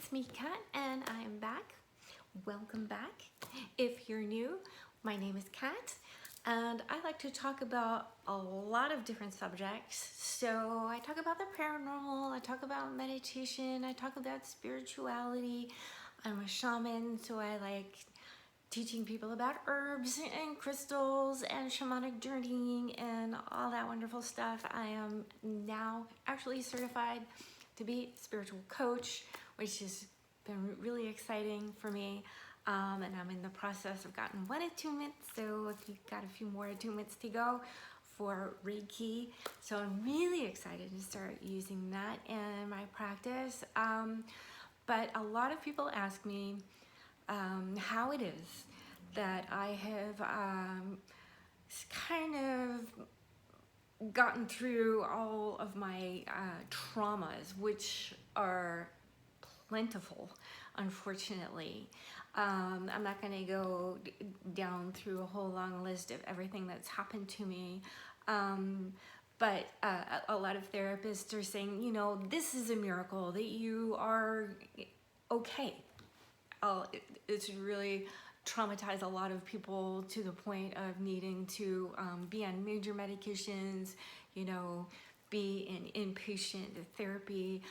it's me, Kat, and I am back. Welcome back. If you're new, my name is Kat, and I like to talk about a lot of different subjects. So I talk about the paranormal, I talk about meditation, I talk about spirituality. I'm a shaman, so I like teaching people about herbs and crystals and shamanic journeying and all that wonderful stuff. I am now actually certified to be a spiritual coach, which has been really exciting for me. And I'm in the process of gotten one attunement, so I've got a few more attunements to go for Reiki. So I'm really excited to start using that in my practice. But a lot of people ask me how it is that I have kind of gotten through all of my traumas, which are plentiful, unfortunately. I'm not going to go down through a whole long list of everything that's happened to me. But a lot of therapists are saying, you know, this is a miracle that you are okay. It's really traumatized a lot of people to the point of needing to be on major medications, you know, be in inpatient therapy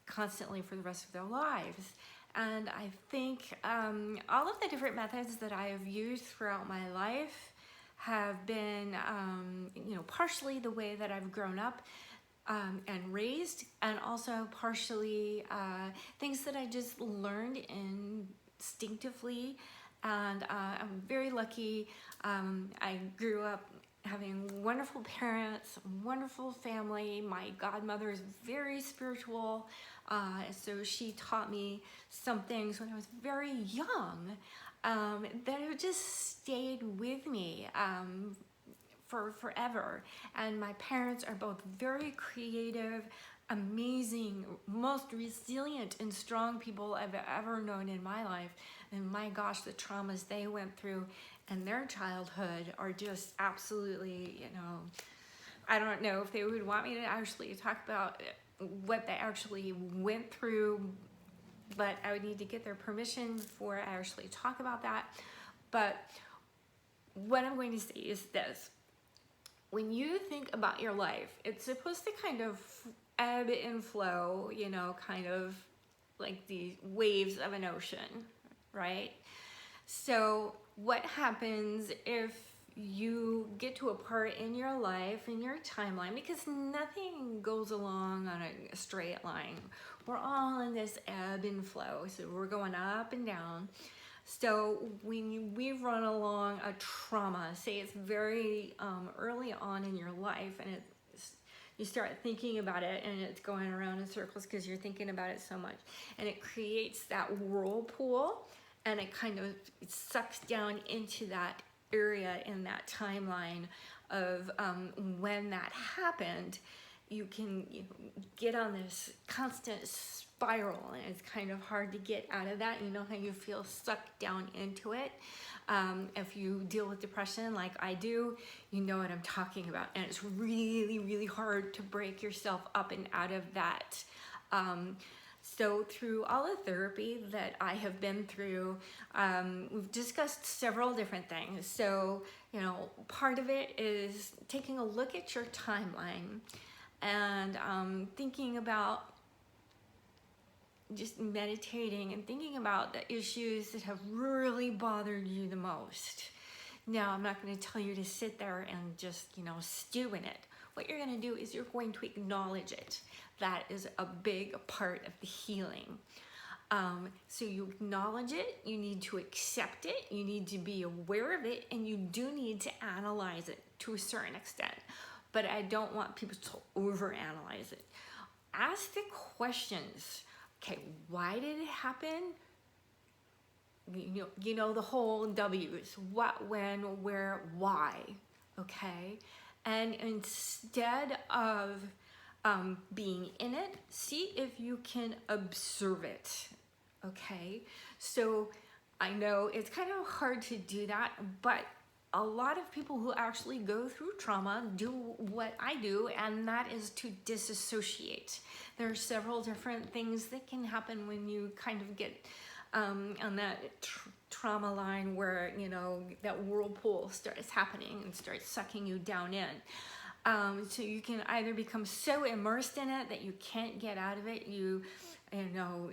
constantly for the rest of their lives. And I think all of the different methods that I have used throughout my life have been, you know, partially the way that I've grown up and raised, and also partially things that I just learned instinctively. And I'm very lucky. I grew up having wonderful parents, wonderful family. My godmother is very spiritual, so she taught me some things when I was very young that have just stayed with me for forever. And my parents are both very creative, amazing, most resilient and strong people I've ever known in my life. And my gosh, the traumas they went through in their childhood are just absolutely, you know, I don't know if they would want me to actually talk about what they actually went through, but I would need to get their permission before I actually talk about that. But what I'm going to say is this. When you think about your life, it's supposed to kind of ebb and flow, you know, kind of like the waves of an ocean, right? So what happens if you get to a part in your life, in your timeline, because nothing goes along on a straight line. We're all in this ebb and flow, so we're going up and down. So when we run along a trauma, say it's very early on in your life, and you start thinking about it and it's going around in circles because you're thinking about it so much, and it creates that whirlpool, and it kind of sucks down into that area in that timeline of when that happened. You can get on this constant spiral, and it's kind of hard to get out of that. You know how you feel sucked down into it. If you deal with depression like I do, you know what I'm talking about, and it's really, really hard to break yourself up and out of that. So through all the therapy that I have been through, we've discussed several different things. So, you know, part of it is taking a look at your timeline and thinking about just meditating and thinking about the issues that have really bothered you the most. Now, I'm not going to tell you to sit there and just, you know, stew in it. What you're going to do is you're going to acknowledge it. That is a big part of the healing. So you acknowledge it, you need to accept it, you need to be aware of it, and you do need to analyze it to a certain extent. But I don't want people to overanalyze it. Ask the questions. Okay, why did it happen? You know the whole W's. What, when, where, why. Okay? And instead of being in it, see if you can observe it. Okay? So I know it's kind of hard to do that, but a lot of people who actually go through trauma do what I do, and that is to disassociate. There are several different things that can happen when you kind of get on that trauma line where, you know, that whirlpool starts happening and starts sucking you down in. So you can either become so immersed in it that you can't get out of it. You know,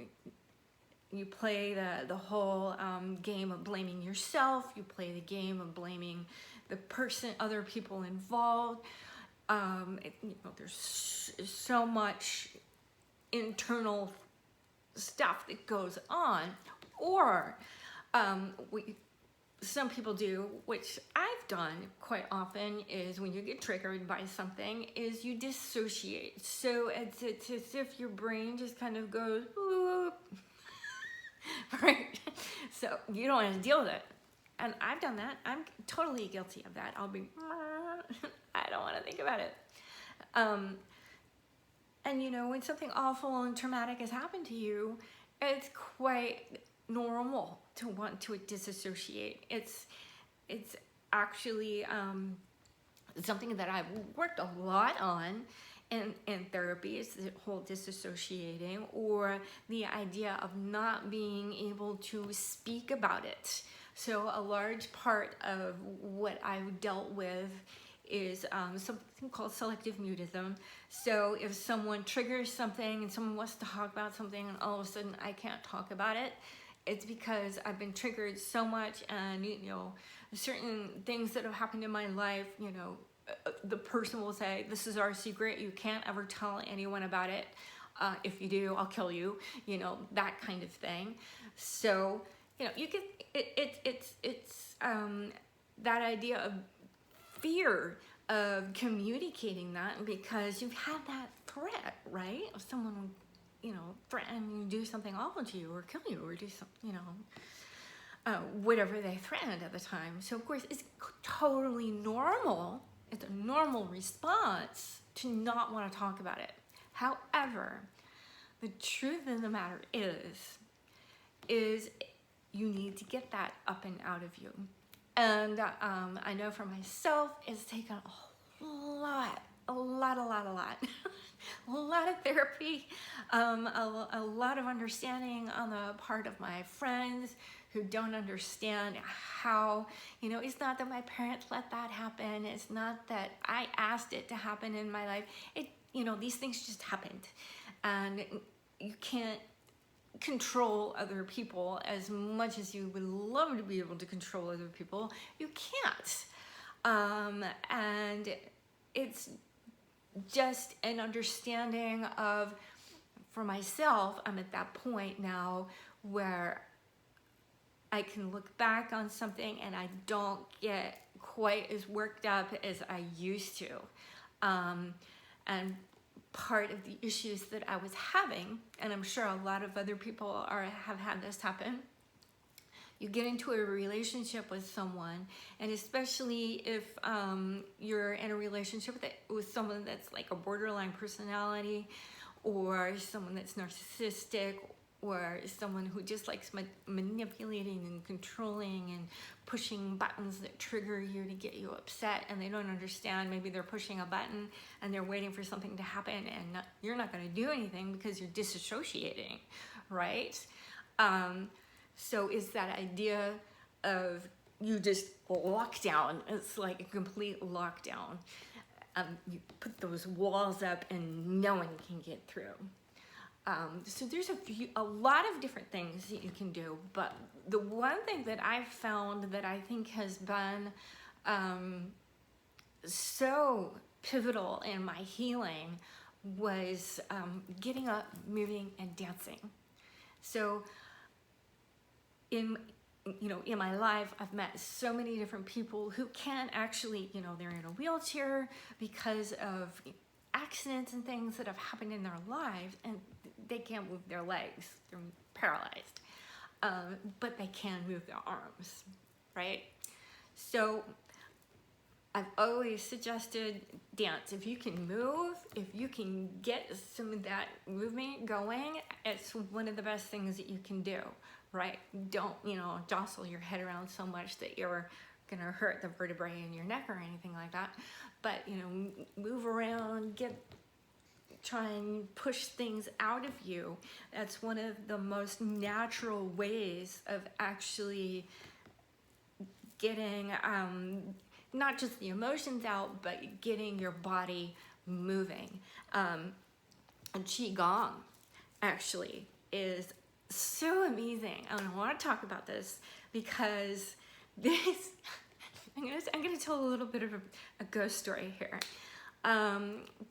you play the whole game of blaming yourself. You play the game of blaming the person, other people involved. You know, there's so much internal stuff that goes on. Or some people do, which I've done quite often, is when you get triggered by something, is you dissociate. So it's as if your brain just kind of goes, whoop. Right? So you don't want to deal with it. And I've done that. I'm totally guilty of that. I'll be, I don't want to think about it. And you know, when something awful and traumatic has happened to you, it's quite normal to want to disassociate. It's actually something that I've worked a lot on in therapy, is the whole disassociating, or the idea of not being able to speak about it. So a large part of what I've dealt with is something called selective mutism. So if someone triggers something and someone wants to talk about something and all of a sudden I can't talk about it, it's because I've been triggered so much, and you know, certain things that have happened in my life, you know, the person will say, this is our secret, you can't ever tell anyone about it. If you do, I'll kill you, you know, that kind of thing. So, you know, you get, it's that idea of fear of communicating that, because you've had that threat, right? Of someone, you know, threatening to do something awful to you or kill you or do something, you know, whatever they threatened at the time. So of course it's totally normal. It's a normal response to not want to talk about it. However, the truth of the matter is you need to get that up and out of you. And I know for myself, it's taken a lot, a lot of therapy, a lot of understanding on the part of my friends who don't understand how, you know, it's not that my parents let that happen. It's not that I asked it to happen in my life. It, you know, these things just happened, and you can't control other people as much as you would love to be able to control other people. You can't. And it's just an understanding of, for myself, I'm at that point now where I can look back on something and I don't get quite as worked up as I used to. And part of the issues that I was having, and I'm sure a lot of other people have had this happen, you get into a relationship with someone, and especially if you're in a relationship with someone that's like a borderline personality, or someone that's narcissistic, or someone who just likes manipulating and controlling and pushing buttons that trigger you to get you upset, and they don't understand. Maybe they're pushing a button and they're waiting for something to happen, and you're not going to do anything because you're disassociating, right? So is that idea of you just lock down. It's like a complete lockdown. You put those walls up and no one can get through. So there's a lot of different things that you can do, but the one thing that I've found that I think has been so pivotal in my healing was getting up, moving, and dancing. So in my life, I've met so many different people who can't actually, they're in a wheelchair because of accidents and things that have happened in their lives, and they can't move their legs, they're paralyzed, but they can move their arms, right? So I've always suggested dance. If you can move, if you can get some of that movement going, it's one of the best things that you can do, right? Don't, jostle your head around so much that you're gonna hurt the vertebrae in your neck or anything like that. But, you know, move around, try and push things out of you. That's one of the most natural ways of actually getting not just the emotions out, but getting your body moving. And Qigong actually is so amazing. And I want to talk about this because this, I'm gonna tell a little bit of a ghost story here.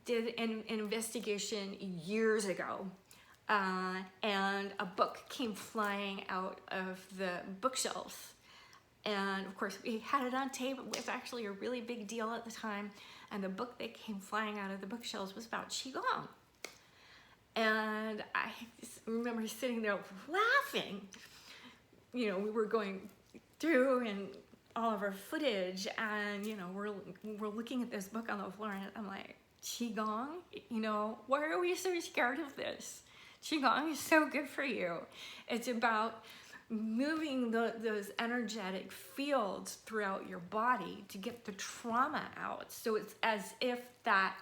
Did an investigation years ago, and a book came flying out of the bookshelves. And of course, we had it on tape. It was actually a really big deal at the time. And the book that came flying out of the bookshelves was about Qigong. And I just remember sitting there laughing. You know, we were going through and all of our footage, and you know, we're looking at this book on the floor, and I'm like, Qigong? You know, why are we so scared of this? Qigong is so good for you. It's about moving those energetic fields throughout your body to get the trauma out. So it's as if that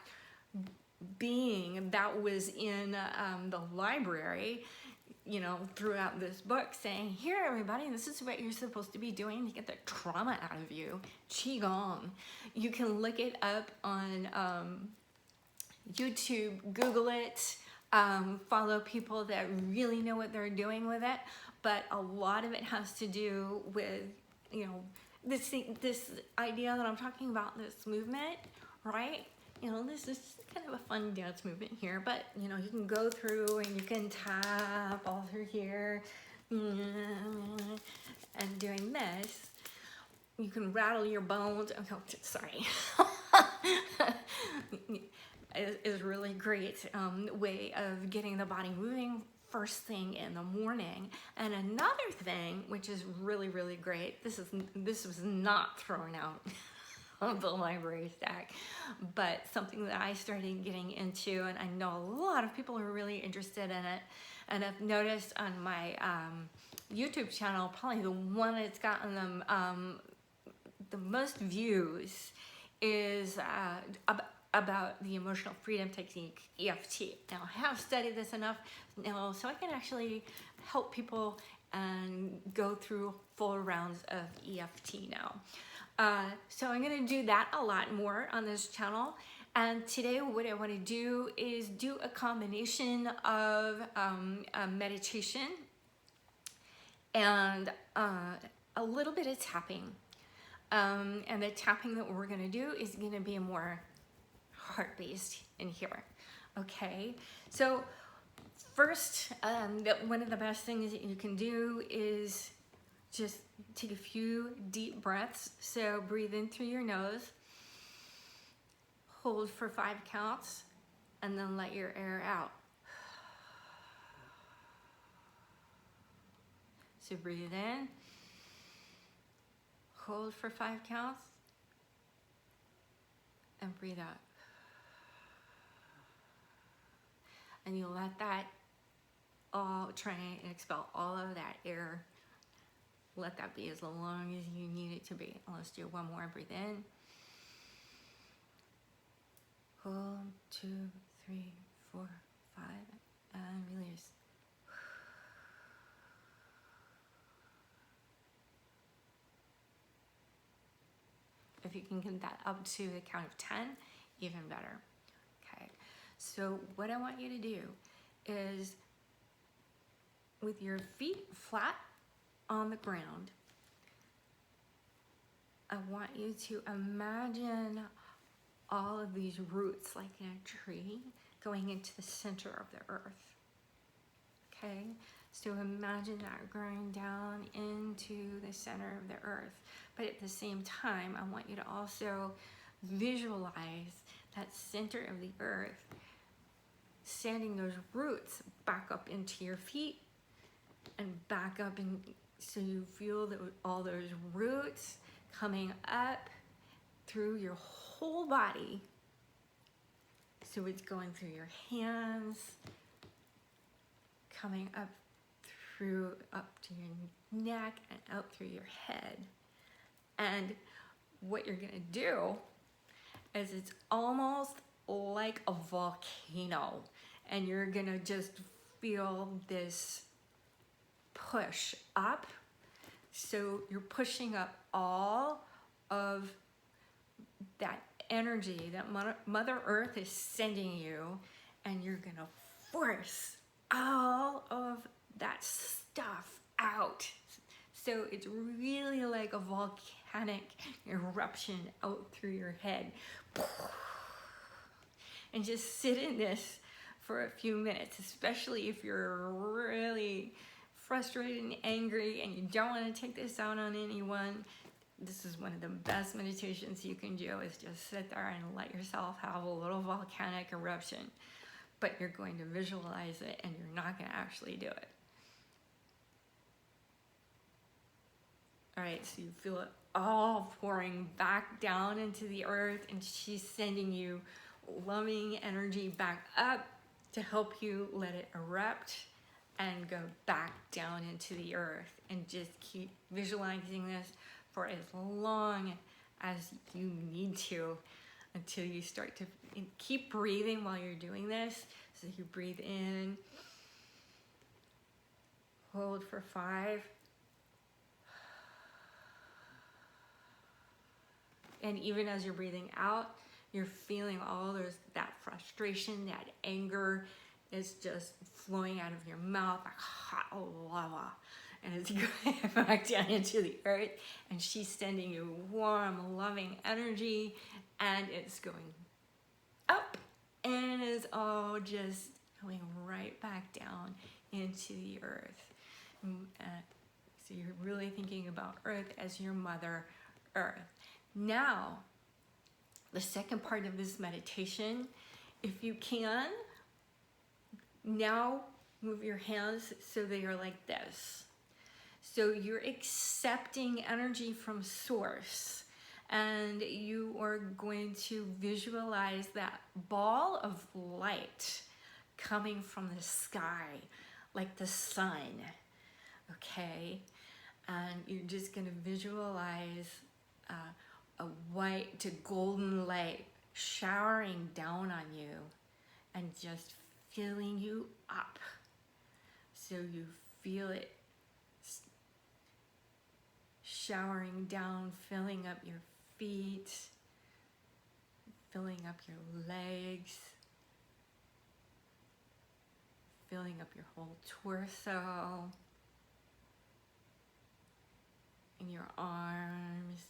being that was in the library, you know, throughout this book saying, here everybody, this is what you're supposed to be doing to get the trauma out of you. Qigong. You can look it up on YouTube, Google it, follow people that really know what they're doing with it. But a lot of it has to do with, you know, this idea that I'm talking about, this movement, right? You know, this is kind of a fun dance movement here, but you know, you can go through and you can tap all through here, and doing this, you can rattle your bones. Oh, sorry. Is really great way of getting the body moving first thing in the morning. And another thing, which is really, really great, this was not thrown out of the library stack, but something that I started getting into, and I know a lot of people are really interested in it. And I've noticed on my YouTube channel, probably the one that's gotten them the most views is about the emotional freedom technique, EFT. Now, I have studied this enough now so I can actually help people and go through full rounds of EFT now. So I'm gonna do that a lot more on this channel. And today what I wanna do is do a combination of a meditation and a little bit of tapping. And the tapping that we're gonna do is gonna be more heart-based in here, okay? So first, one of the best things that you can do is just take a few deep breaths. So breathe in through your nose, hold for 5 counts, and then let your air out. So breathe in, hold for 5 counts, and breathe out. And you let that try and expel all of that air. Let that be as long as you need it to be. Let's do one more. Breathe in. Hold, 2, 3, 4, 5, and release. If you can get that up to the count of 10, even better. Okay, so what I want you to do is, with your feet flat on the ground, I want you to imagine all of these roots, like in a tree, going into the center of the earth. Okay, so imagine that growing down into the center of the earth. But at the same time, I want you to also visualize that center of the earth, sending those roots back up into your feet and back up, and so you feel that all those roots coming up through your whole body. So it's going through your hands, coming up to your neck and out through your head. And what you're gonna do is it's almost like a volcano, and you're gonna just feel this push up. So you're pushing up all of that energy that Mother Earth is sending you, and you're gonna force all of that stuff out. So it's really like a volcanic eruption out through your head. And just sit in this for a few minutes, especially if you're really frustrated and angry and you don't want to take this out on anyone. This is one of the best meditations you can do, is just sit there and let yourself have a little volcanic eruption. But you're going to visualize it, and you're not going to actually do it. All right, so you feel it all pouring back down into the earth, and she's sending you loving energy back up to help you let it erupt and go back down into the earth. And just keep visualizing this for as long as you need to, until you start to keep breathing while you're doing this. So you breathe in, hold for 5, and even as you're breathing out, you're feeling all that frustration, that anger is just flowing out of your mouth like hot lava. And it's going back down into the earth, and she's sending you warm, loving energy, and it's going up, and it's all just going right back down into the earth. So you're really thinking about Earth as your Mother Earth. Now, the second part of this meditation, if you can, now move your hands so they are like this. So you're accepting energy from source, and you are going to visualize that ball of light coming from the sky, like the sun, okay? And you're just gonna visualize a white to golden light showering down on you and just filling you up. So you feel it showering down, filling up your feet, filling up your legs, filling up your whole torso, and your arms,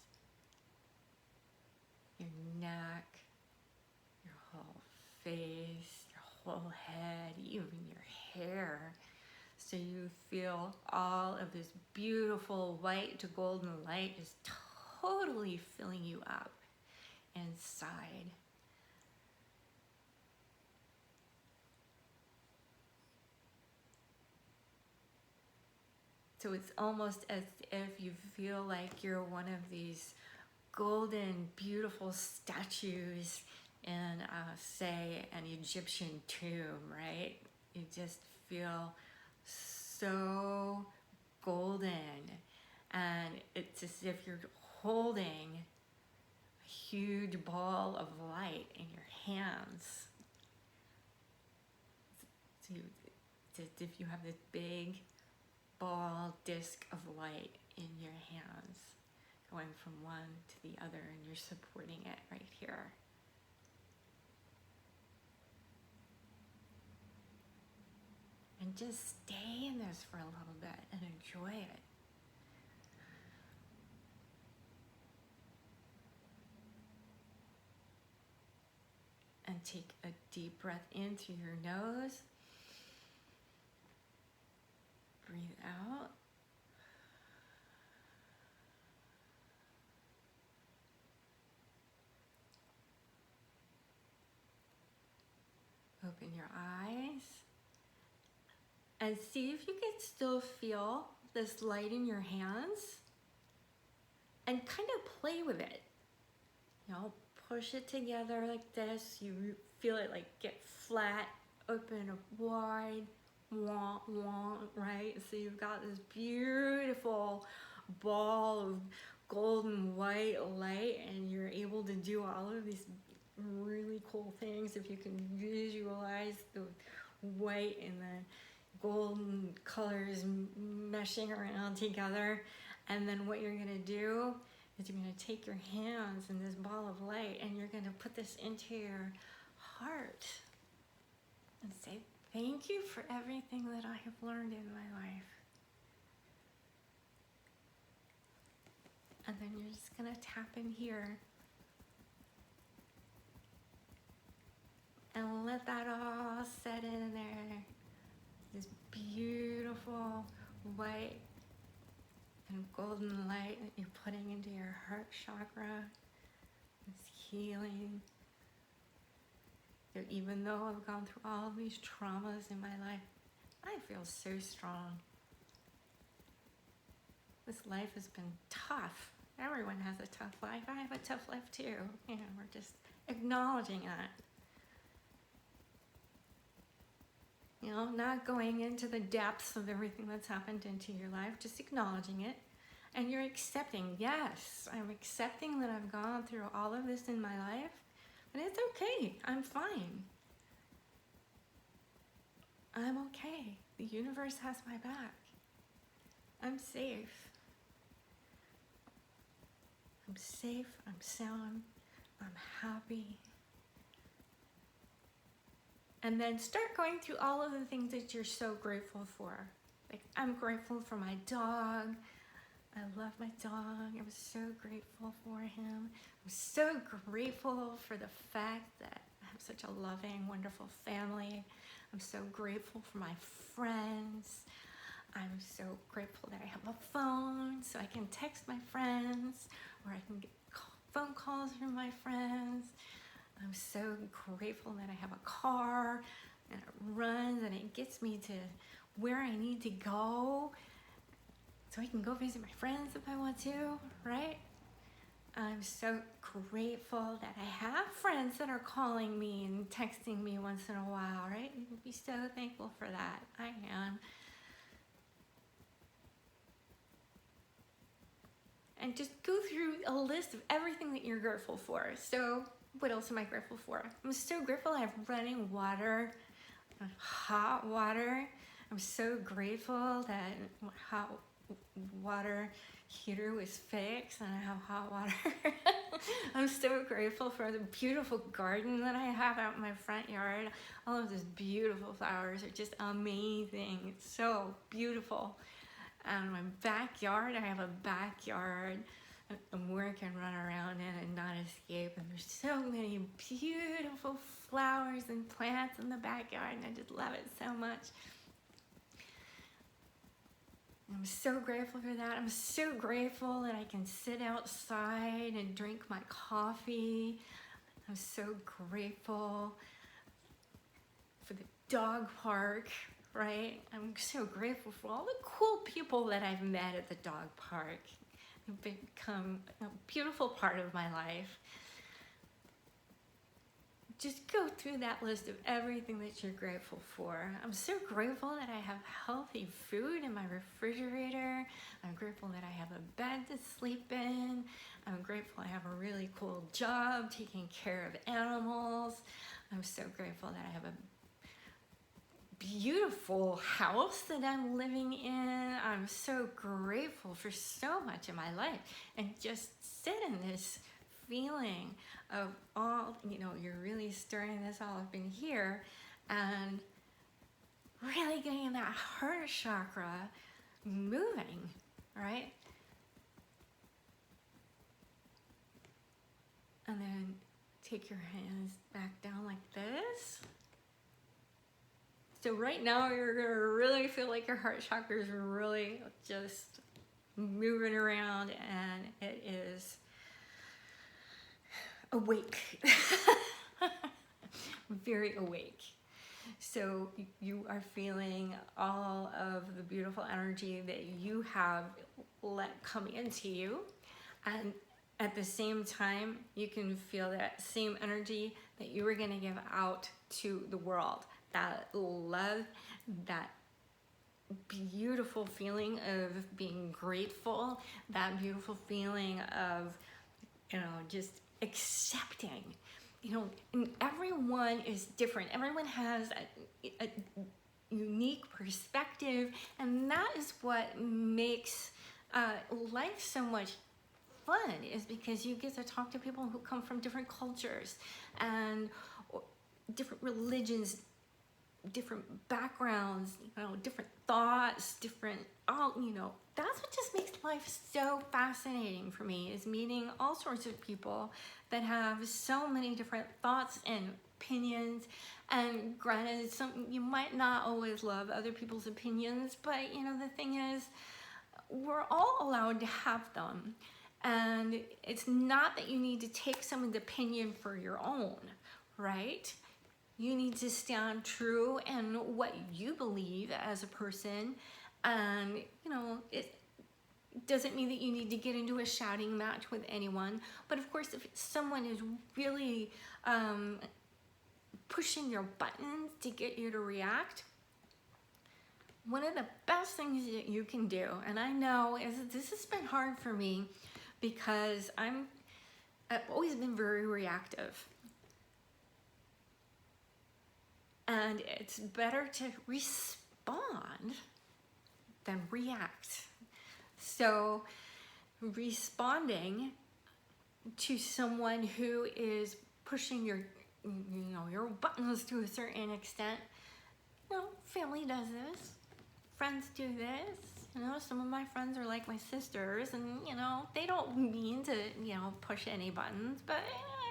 your neck, your whole face, your whole head, even your hair. So you feel all of this beautiful white to golden light just totally filling you up inside. So it's almost as if you feel like you're one of these golden, beautiful statues in, say, an Egyptian tomb, right? You just feel so golden, and it's as if you're holding a huge ball of light in your hands. So it's as if you have this big ball disc of light in your hands, going from one to the other, and you're supporting it right here. And just stay in this for a little bit and enjoy it. And take a deep breath in through your nose. Breathe out. Open your eyes. And see if you can still feel this light in your hands, and kind of play with it. You know, push it together like this. You feel it like get flat, open up wide, wah, wah, right? So you've got this beautiful ball of golden white light, and you're able to do all of these really cool things if you can visualize the white and the golden colors meshing around together. And then what you're going to do is you're going to take your hands in this ball of light and you're going to put this into your heart and say, thank you for everything that I have learned in my life. And then you're just going to tap in here and let that all set in there. This beautiful white and golden light that you're putting into your heart chakra. It's healing. So even though I've gone through all these traumas in my life, I feel so strong. This life has been tough. Everyone has a tough life. I have a tough life too. You know, we're just acknowledging that. You know, not going into the depths of everything that's happened into your life, just acknowledging it. And you're accepting, yes, I'm accepting that I've gone through all of this in my life, but it's okay, I'm fine. I'm okay. The universe has my back. I'm safe. I'm safe, I'm sound, I'm happy. And then start going through all of the things that you're so grateful for. Like, I'm grateful for my dog. I love my dog. I'm so grateful for him. I'm so grateful for the fact that I have such a loving, wonderful family. I'm so grateful for my friends. I'm so grateful that I have a phone so I can text my friends, or I can get phone calls from my friends. I'm so grateful that I have a car and it runs and it gets me to where I need to go so I can go visit my friends if I want to, right? I'm so grateful that I have friends that are calling me and texting me once in a while, right? You can be so thankful for that. I am. And just go through a list of everything that you're grateful for. So what else am I grateful for? I'm so grateful I have running water, hot water. I'm so grateful that hot water heater was fixed and I have hot water. I'm so grateful for the beautiful garden that I have out in my front yard. All of those beautiful flowers are just amazing. It's so beautiful. And my backyard, I have a backyard where I can run around in and not escape. And there's so many beautiful flowers and plants in the backyard, and I just love it so much. I'm so grateful for that. I'm so grateful that I can sit outside and drink my coffee. I'm so grateful for the dog park, right? I'm so grateful for all the cool people that I've met at the dog park. They've become a beautiful part of my life. Just go through that list of everything that you're grateful for. I'm so grateful that I have healthy food in my refrigerator. I'm grateful that I have a bed to sleep in. I'm grateful I have a really cool job taking care of animals. I'm so grateful that I have a beautiful house that I'm living in. I'm so grateful for so much in my life, and just sit in this feeling of all, you know, you're really stirring this all up in here and really getting that heart chakra moving, right? And then take your hands back down like this. So right now you're gonna really feel like your heart chakra is really just moving around, and it is awake. Very awake. So you are feeling all of the beautiful energy that you have let come into you, and at the same time you can feel that same energy that you were going to give out to the world. That love, that beautiful feeling of being grateful, that beautiful feeling of, just accepting, and everyone is different. Everyone has a unique perspective, and that is what makes life so much fun, is because you get to talk to people who come from different cultures and different religions, different backgrounds, different thoughts, that's what just makes life so fascinating for me, is meeting all sorts of people that have so many different thoughts and opinions. And granted, you might not always love other people's opinions, but the thing is, we're all allowed to have them. And it's not that you need to take someone's opinion for your own, right? You need to stand true in what you believe as a person. And, it doesn't mean that you need to get into a shouting match with anyone. But of course, if someone is really pushing your buttons to get you to react, one of the best things that you can do, and I know this has been hard for me because I've always been very reactive. And it's better to respond than react. So responding to someone who is pushing your buttons to a certain extent, family does this, friends do this. Some of my friends are like my sisters, and they don't mean to push any buttons, but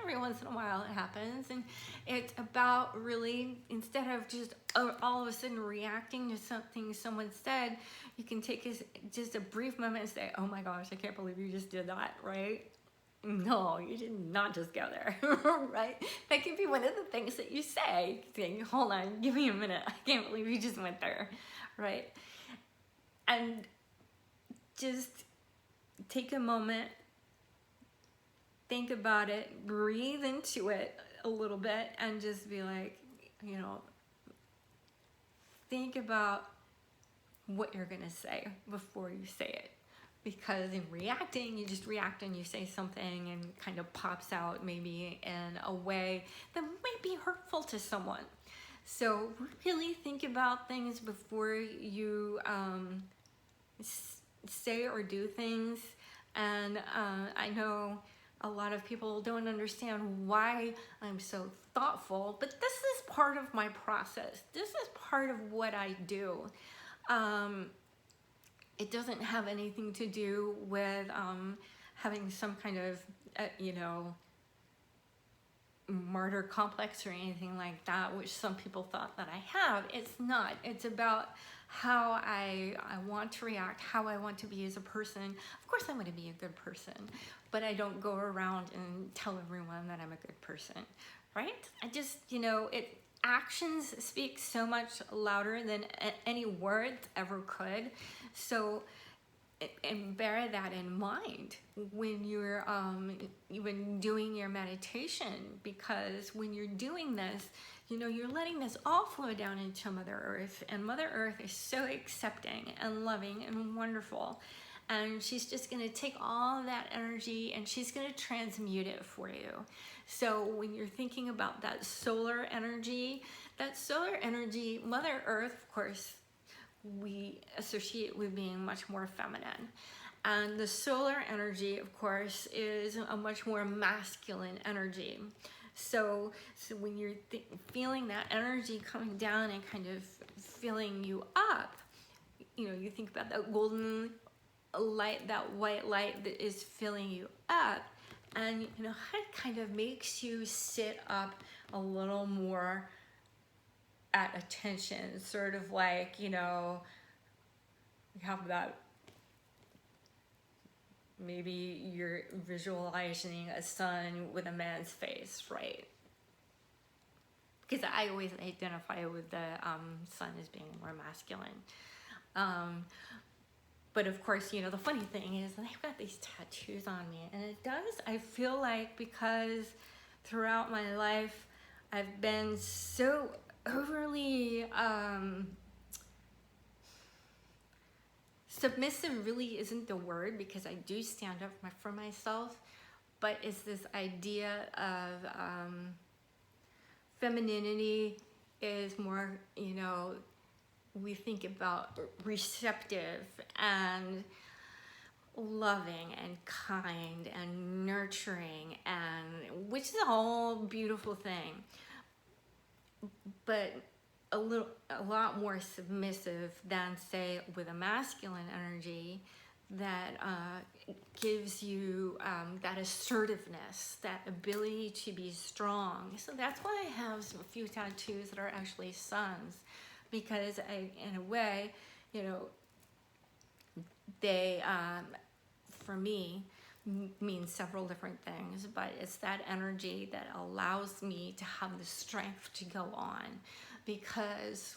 every once in a while it happens. And it's about really, instead of just all of a sudden reacting to something someone said, you can take just a brief moment and say, oh my gosh, I can't believe you just did that, right? No, you did not just go there, right? That can be one of the things that you say, saying, hold on, give me a minute, I can't believe you just went there, right? And just take a moment, think about it, breathe into it a little bit, and just be like, think about what you're gonna say before you say it. Because in reacting, you just react and you say something and kind of pops out maybe in a way that might be hurtful to someone. So really think about things before you say or do things. And I know a lot of people don't understand why I'm so thoughtful, but this is part of my process. This is part of what I do. It doesn't have anything to do with having some kind of, martyr complex or anything like that, which some people thought that I have. It's not. It's about how I want to react, how I want to be as a person. Of course, I want to be a good person, but I don't go around and tell everyone that I'm a good person, right? I just, actions speak so much louder than any words ever could. So, and bear that in mind when you're even doing your meditation, because when you're doing this, you're letting this all flow down into Mother Earth, and Mother Earth is so accepting and loving and wonderful. And she's just going to take all of that energy and she's going to transmute it for you. So when you're thinking about that solar energy, Mother Earth, of course, we associate with being much more feminine. And the solar energy, of course, is a much more masculine energy. So when you're feeling that energy coming down and kind of filling you up, you think about that golden light, that white light that is filling you up, and it kind of makes you sit up a little more at attention, sort of like, you have that, maybe you're visualizing a sun with a man's face, right? Because I always identify with the sun as being more masculine. But of course, the funny thing is I've got these tattoos on me, and I feel like, because throughout my life, I've been so overly submissive really isn't the word, because I do stand up for myself, but it's this idea of femininity is more, you know, we think about receptive and loving and kind and nurturing, and which is a whole beautiful thing, but a lot more submissive than, say, with a masculine energy that gives you that assertiveness, that ability to be strong. So that's why I have a few tattoos that are actually suns, because in a way, you know, they, for me, mean several different things, but it's that energy that allows me to have the strength to go on, because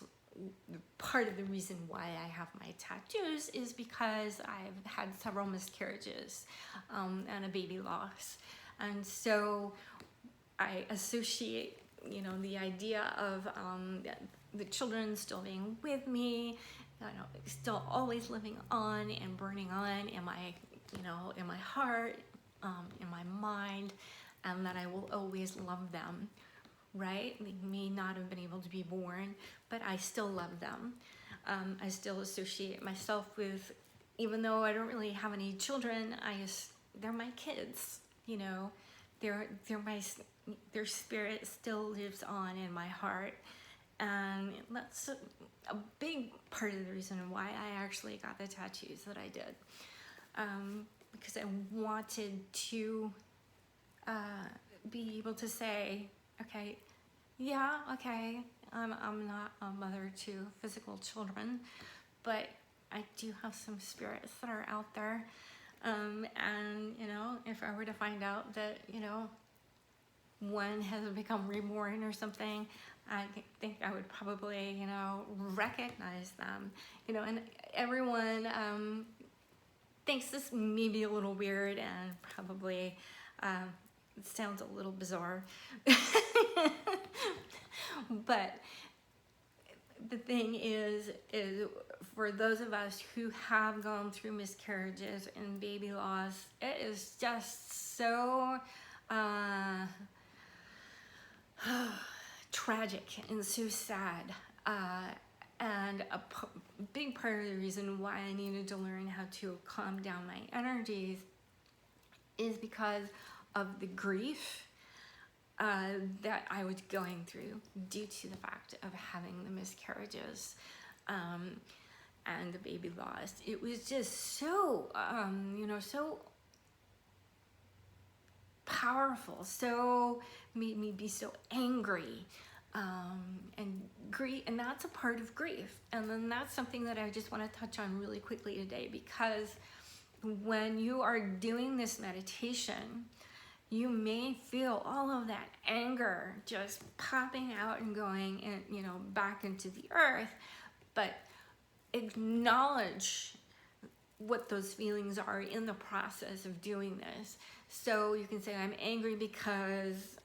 part of the reason why I have my tattoos is because I've had several miscarriages and a baby loss, and so I associate, you know, the idea of the children still being with me, you know, still always living on and burning on in my, you know, in my heart, in my mind, and that I will always love them, right? They may not have been able to be born, but I still love them. I still associate myself with, even though I don't really have any children, they're my kids, you know, their spirit still lives on in my heart. And that's a big part of the reason why I actually got the tattoos that I did. Because I wanted to be able to say, okay, yeah, okay, I'm not a mother to physical children, but I do have some spirits that are out there. And, you know, if I were to find out that, you know, one has become reborn or something, I think I would probably, you know, recognize them, you know, and everyone thinks this may be a little weird and probably it sounds a little bizarre, but the thing is for those of us who have gone through miscarriages and baby loss, it is just so tragic and so sad, and a big part of the reason why I needed to learn how to calm down my energies is because of the grief that I was going through due to the fact of having the miscarriages and the baby loss. It was just so, you know, so powerful, so made me be so angry, and grief, and that's a part of grief. And then that's something that I just want to touch on really quickly today, because when you are doing this meditation, you may feel all of that anger just popping out and going in, you know, back into the earth, but acknowledge what those feelings are in the process of doing this. So you can say, I'm angry because,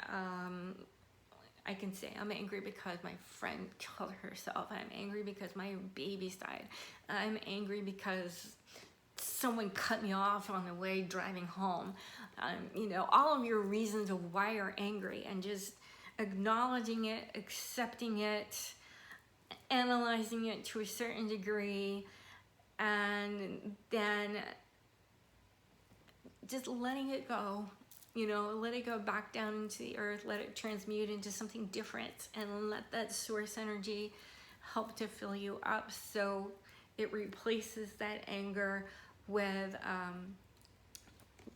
I can say, I'm angry because my friend killed herself. I'm angry because my baby's died. I'm angry because someone cut me off on the way driving home. You know, all of your reasons of why you're angry, and just acknowledging it, accepting it, analyzing it to a certain degree, and then just letting it go, you know, let it go back down into the earth, let it transmute into something different, and let that source energy help to fill you up so it replaces that anger with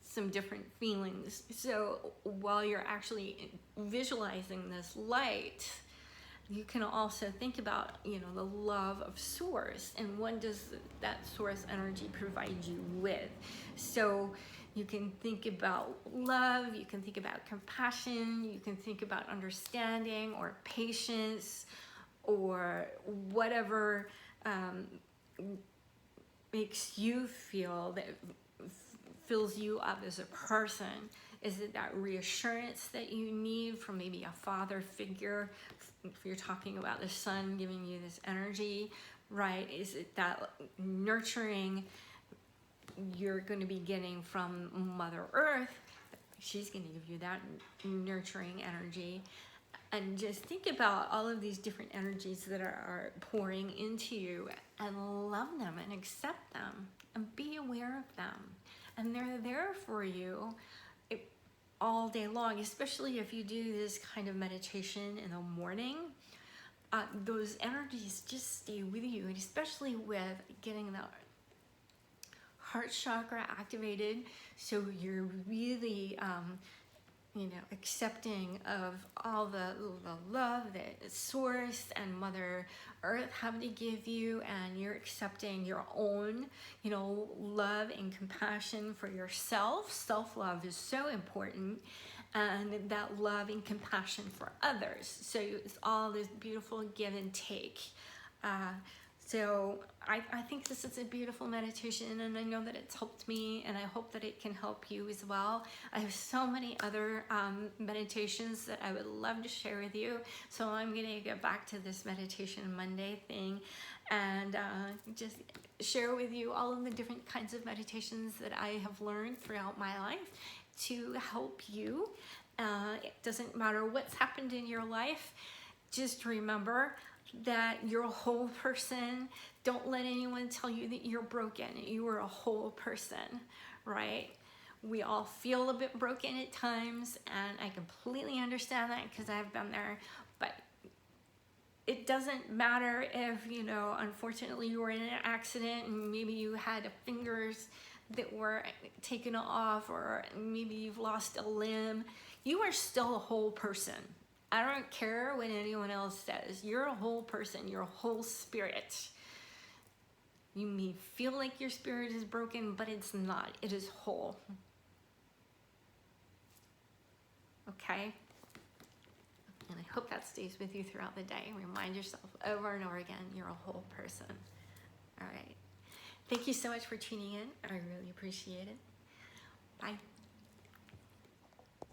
some different feelings. So while you're actually visualizing this light, you can also think about, you know, the love of source, and what does that source energy provide you with. So you can think about love, you can think about compassion, you can think about understanding or patience, or whatever makes you feel, that fills you up as a person. Is it that reassurance that you need from maybe a father figure, if you're talking about the sun giving you this energy, right? Is it that nurturing you're going to be getting from Mother Earth? She's going to give you that nurturing energy. And just think about all of these different energies that are pouring into you, and love them and accept them and be aware of them. And they're there for you all day long, especially if you do this kind of meditation in the morning. Those energies just stay with you, and especially with getting the heart chakra activated, so you're really accepting of all the love that Source and Mother Earth have to give you, and you're accepting your own, love and compassion for yourself. Self-love is so important, and that love and compassion for others. So it's all this beautiful give and take. So I think this is a beautiful meditation, and I know that it's helped me, and I hope that it can help you as well. I have so many other meditations that I would love to share with you. So I'm going to get back to this meditation Monday thing, and just share with you all of the different kinds of meditations that I have learned throughout my life to help you. It doesn't matter what's happened in your life. Just remember that you're a whole person. Don't let anyone tell you that you're broken. You are a whole person, right? We all feel a bit broken at times, and I completely understand that because I've been there. But it doesn't matter if, unfortunately you were in an accident and maybe you had fingers that were taken off, or maybe you've lost a limb. You are still a whole person. I don't care what anyone else says. You're a whole person. You're a whole spirit. You may feel like your spirit is broken, but it's not. It is whole. Okay? And I hope that stays with you throughout the day. Remind yourself over and over again, you're a whole person. All right. Thank you so much for tuning in. I really appreciate it. Bye.